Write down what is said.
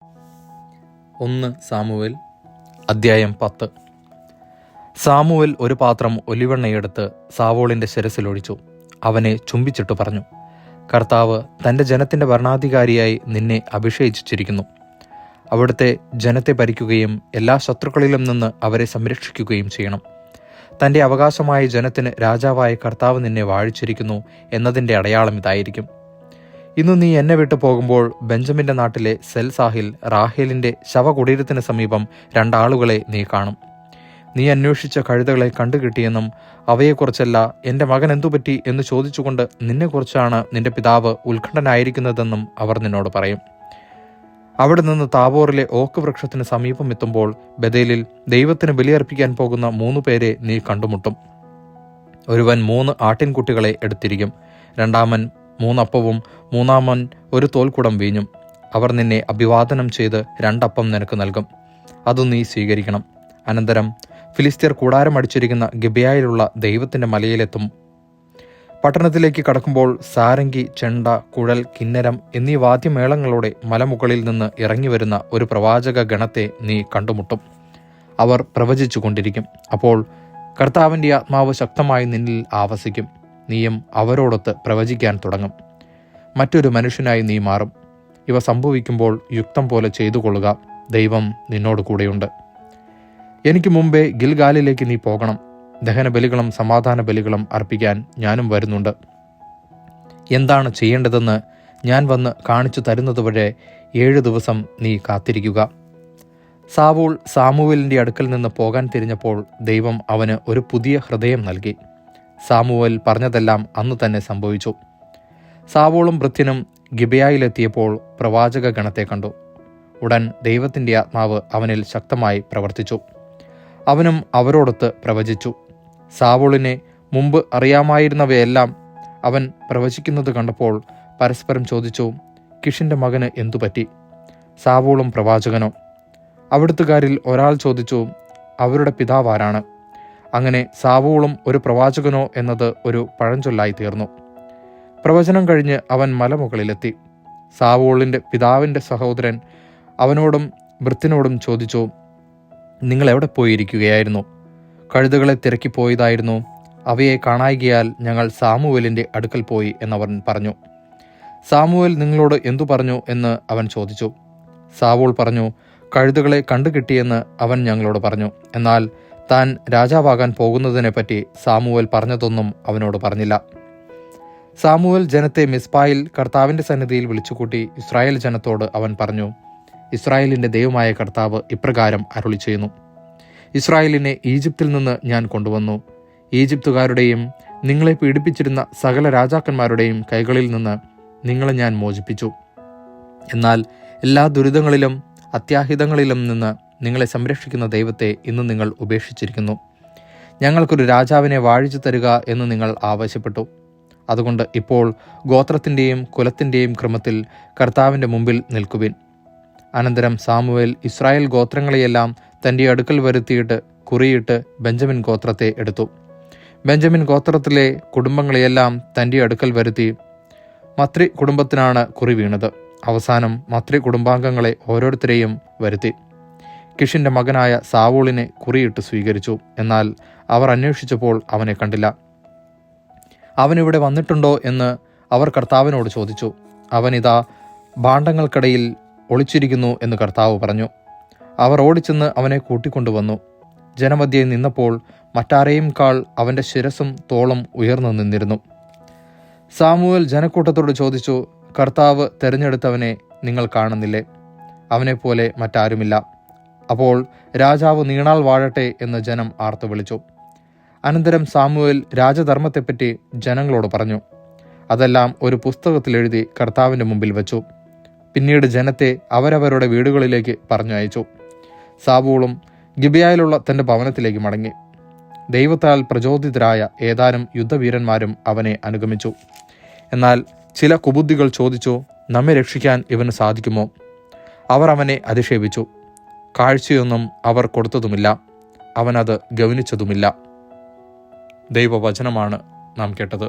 1 Samuel അദ്ധ്യായം 10. Samuel ഒരു പാത്രം ഒലിവെണ്ണയെടുത്ത് സാവോളിൻ്റെ ശിരസിലൊഴിച്ചു. അവനെ ചുംബിച്ചിട്ട് പറഞ്ഞു, കർത്താവ് തൻ്റെ ജനത്തിൻ്റെ ഭരണാധികാരിയായി നിന്നെ അഭിഷേചിച്ചിരിക്കുന്നു. അവിടുത്തെ ജനത്തെ ഭരിക്കുകയും എല്ലാ ശത്രുക്കളിലും നിന്ന് അവരെ സംരക്ഷിക്കുകയും ചെയ്യണം. തൻ്റെ അവകാശമായ ജനത്തിന് രാജാവായ കർത്താവ് നിന്നെ വാഴിച്ചിരിക്കുന്നു എന്നതിൻ്റെ അടയാളം ഇതായിരിക്കും. ഇന്ന് നീ എന്നെ വിട്ടു പോകുമ്പോൾ ബെഞ്ചമിൻ്റെ നാട്ടിലെ സെൽസാഹിൽ റാഹേലിൻ്റെ ശവകുടീരത്തിന് സമീപം 2 ആളുകളെ നീ കാണും. നീ അന്വേഷിച്ച കഴുതകളെ കണ്ടുകിട്ടിയെന്നും അവയെക്കുറിച്ചല്ല എൻ്റെ മകൻ എന്തുപറ്റി എന്ന് ചോദിച്ചുകൊണ്ട് നിന്നെക്കുറിച്ചാണ് നിന്റെ പിതാവ് ഉത്കണ്ഠനായിരിക്കുന്നതെന്നും അവർ നിന്നോട് പറയും. അവിടെ നിന്ന് താബോറിലെ ഓക്ക് വൃക്ഷത്തിന് സമീപം എത്തുമ്പോൾ ബഥേലിൽ ദൈവത്തിന് ബലിയർപ്പിക്കാൻ പോകുന്ന 3 പേരെ നീ കണ്ടുമുട്ടും. ഒരുവൻ 3 ആട്ടിൻകുട്ടികളെ എടുത്തിരിക്കും, രണ്ടാമൻ 3 അപ്പവും മൂന്നാമൻ 1 തോൽക്കുടം വീഞ്ഞും. അവർ നിന്നെ അഭിവാദനം ചെയ്ത് 2 അപ്പം നിനക്ക് നൽകും. അത് നീ സ്വീകരിക്കണം. അനന്തരം ഫിലിസ്ത്യർ കൂടാരം അടിച്ചിരിക്കുന്ന ഗിബെയയിലുള്ള ദൈവത്തിൻ്റെ മലയിലെത്തും. പട്ടണത്തിലേക്ക് കടക്കുമ്പോൾ സാരംഗി, ചെണ്ട, കുഴൽ, കിന്നരം എന്നീ വാദ്യമേളങ്ങളോടെ മലമുകളിൽ നിന്ന് ഇറങ്ങി വരുന്ന ഒരു പ്രവാചക ഗണത്തെ നീ കണ്ടുമുട്ടും. അവർ പ്രവചിച്ചു കൊണ്ടിരിക്കും. അപ്പോൾ കർത്താവിൻ്റെ ആത്മാവ് ശക്തമായി നിന്നിൽ ആവസിക്കും. നീയും അവരോടൊത്ത് പ്രവചിക്കാൻ തുടങ്ങും. മറ്റൊരു മനുഷ്യനായി നീ മാറും. ഇവ സംഭവിക്കുമ്പോൾ യുക്തം പോലെ ചെയ്തു കൊള്ളുക. ദൈവം നിന്നോട് കൂടെയുണ്ട്. എനിക്ക് മുമ്പേ ഗിൽഗാലിലേക്ക് നീ പോകണം. ദഹനബലികളും സമാധാന ബലികളും അർപ്പിക്കാൻ ഞാനും വരുന്നുണ്ട്. എന്താണ് ചെയ്യേണ്ടതെന്ന് ഞാൻ വന്ന് കാണിച്ചു തരുന്നതുവരെ 7 ദിവസം നീ കാത്തിരിക്കുക. സാവൂൾ സാമുവേലിൻ്റെ അടുക്കൽ നിന്ന് പോകാൻ തിരിഞ്ഞപ്പോൾ ദൈവം അവന് ഒരു പുതിയ ഹൃദയം നൽകി. സാമുവേൽ പറഞ്ഞതെല്ലാം അന്ന് തന്നെ സംഭവിച്ചു. സാവൂളും ഭൃത്യനും ഗിബെയയിലെത്തിയപ്പോൾ പ്രവാചക ഗണത്തെ കണ്ടു. ഉടൻ ദൈവത്തിൻ്റെ ആത്മാവ് അവനിൽ ശക്തമായി പ്രവർത്തിച്ചു. അവനും അവരോടൊത്ത് പ്രവചിച്ചു. സാവൂളിനെ മുമ്പ് അറിയാമായിരുന്നവയെല്ലാം അവൻ പ്രവചിക്കുന്നത് കണ്ടപ്പോൾ പരസ്പരം ചോദിച്ചു, കിഷിൻ്റെ മകന് എന്തുപറ്റി? സാവൂളും പ്രവാചകനോ? അവിടുത്തുകാരിൽ ഒരാൾ ചോദിച്ചു, അവരുടെ പിതാവ് ആരാണ്? അങ്ങനെ സാവൂളും ഒരു പ്രവാചകനോ എന്നത് ഒരു പഴഞ്ചൊല്ലായി തീർന്നു. പ്രവചനം കഴിഞ്ഞ് അവൻ മലമുകളിലെത്തി. സാവൂളിൻ്റെ പിതാവിൻ്റെ സഹോദരൻ അവനോടും ഭൃത്യനോടും ചോദിച്ചു, നിങ്ങൾ എവിടെ പോയിരിക്കുകയായിരുന്നു? കഴുതകളെ തിരക്കി പോയതായിരുന്നു. അവയെ കാണായികയാൽ ഞങ്ങൾ സാമുവേലിൻ്റെ അടുക്കൽ പോയി എന്നവൻ പറഞ്ഞു. സാമുവേൽ നിങ്ങളോട് എന്തു പറഞ്ഞു എന്ന് അവൻ ചോദിച്ചു. സാവൂൾ പറഞ്ഞു, കഴുതകളെ കണ്ടുകിട്ടിയെന്ന് അവൻ ഞങ്ങളോട് പറഞ്ഞു. എന്നാൽ താൻ രാജാവാകാൻ പോകുന്നതിനെപ്പറ്റി സാമുവേൽ പറഞ്ഞതൊന്നും അവനോട് പറഞ്ഞില്ല. സാമുവേൽ ജനത്തെ മിസ്പായിൽ കർത്താവിൻ്റെ സന്നിധിയിൽ വിളിച്ചുകൂട്ടി ഇസ്രായേൽ ജനത്തോട് അവൻ പറഞ്ഞു, ഇസ്രായേലിൻ്റെ ദൈവമായ കർത്താവ് ഇപ്രകാരം അരുളി ചെയ്യുന്നു, ഇസ്രായേലിനെ ഈജിപ്തിൽ നിന്ന് ഞാൻ കൊണ്ടുവന്നു. ഈജിപ്തുകാരുടെയും നിങ്ങളെ പീഡിപ്പിച്ചിരുന്ന സകല രാജാക്കന്മാരുടെയും കൈകളിൽ നിന്ന് നിങ്ങളെ ഞാൻ മോചിപ്പിച്ചു. എന്നാൽ എല്ലാ ദുരിതങ്ങളിലും അത്യാഹിതങ്ങളിലും നിന്ന് നിങ്ങളെ സംരക്ഷിക്കുന്ന ദൈവത്തെ ഇന്ന് നിങ്ങൾ ഉപേക്ഷിച്ചിരിക്കുന്നു. ഞങ്ങൾക്കൊരു രാജാവിനെ വാഴിച്ചു തരിക എന്ന് നിങ്ങൾ ആവശ്യപ്പെട്ടു. അതുകൊണ്ട് ഇപ്പോൾ ഗോത്രത്തിൻ്റെയും കുലത്തിൻ്റെയും ക്രമത്തിൽ കർത്താവിൻ്റെ മുമ്പിൽ നിൽക്കുവിൻ. അനന്തരം സാമുവേൽ ഇസ്രായേൽ ഗോത്രങ്ങളെയെല്ലാം തൻ്റെ അടുക്കൽ വരുത്തിയിട്ട് കുറിയിട്ട് ബെഞ്ചമിൻ ഗോത്രത്തെ എടുത്തു. ബെഞ്ചമിൻ ഗോത്രത്തിലെ കുടുംബങ്ങളെയെല്ലാം തൻ്റെ അടുക്കൽ വരുത്തി. മത്രി കുടുംബത്തിനാണ് കുറി വീണത്. അവസാനം മത്രി കുടുംബാംഗങ്ങളെ ഓരോരുത്തരെയും വരുത്തി. കിഷിൻ്റെ മകനായ സാവൂളിനെ കുറിയിട്ട് സ്വീകരിച്ചു. എന്നാൽ അവർ അന്വേഷിച്ചപ്പോൾ അവനെ കണ്ടില്ല. അവനിവിടെ വന്നിട്ടുണ്ടോ എന്ന് അവർ കർത്താവിനോട് ചോദിച്ചു. അവനിതാ ഭാണ്ഡങ്ങൾക്കിടയിൽ ഒളിച്ചിരിക്കുന്നു എന്ന് കർത്താവ് പറഞ്ഞു. അവർ ഓടിച്ചെന്ന് അവനെ കൂട്ടിക്കൊണ്ടുവന്നു. ജനമധ്യേ നിന്നപ്പോൾ മറ്റാരെയും കാൾ അവൻ്റെ ശിരസും തോളും ഉയർന്നു നിന്നിരുന്നു. സാമുവേൽ ജനക്കൂട്ടത്തോട് ചോദിച്ചു, കർത്താവ് തെരഞ്ഞെടുത്തവനെ നിങ്ങൾ കാണുന്നില്ലേ? അവനെപ്പോലെ മറ്റാരുമില്ല. അപ്പോൾ രാജാവ് നീണാൾ വാഴട്ടെ എന്ന് ജനം ആർത്തു വിളിച്ചു. അനന്തരം സാമുവേൽ രാജധർമ്മത്തെപ്പറ്റി ജനങ്ങളോട് പറഞ്ഞു. അതെല്ലാം ഒരു പുസ്തകത്തിൽ എഴുതി കർത്താവിൻ്റെ മുമ്പിൽ വെച്ചു. പിന്നീട് ജനത്തെ അവരവരുടെ വീടുകളിലേക്ക് പറഞ്ഞു അയച്ചു. സാവൂളും ഗിബെയയിലുള്ള തൻ്റെ ഭവനത്തിലേക്ക് മടങ്ങി. ദൈവത്താൽ പ്രചോദിതരായ ഏതാനും യുദ്ധവീരന്മാരും അവനെ അനുഗമിച്ചു. എന്നാൽ ചില കുബുദ്ധികൾ ചോദിച്ചു, നമ്മെ രക്ഷിക്കാൻ ഇവന് സാധിക്കുമോ? അവർ അവനെ അധിക്ഷേപിച്ചു. കാഴ്ചയൊന്നും അവർ കൊടുത്തതുമില്ല, അവനത് ഗൗനിച്ചതുമില്ല. ദൈവവചനമാണ് നാം കേട്ടത്.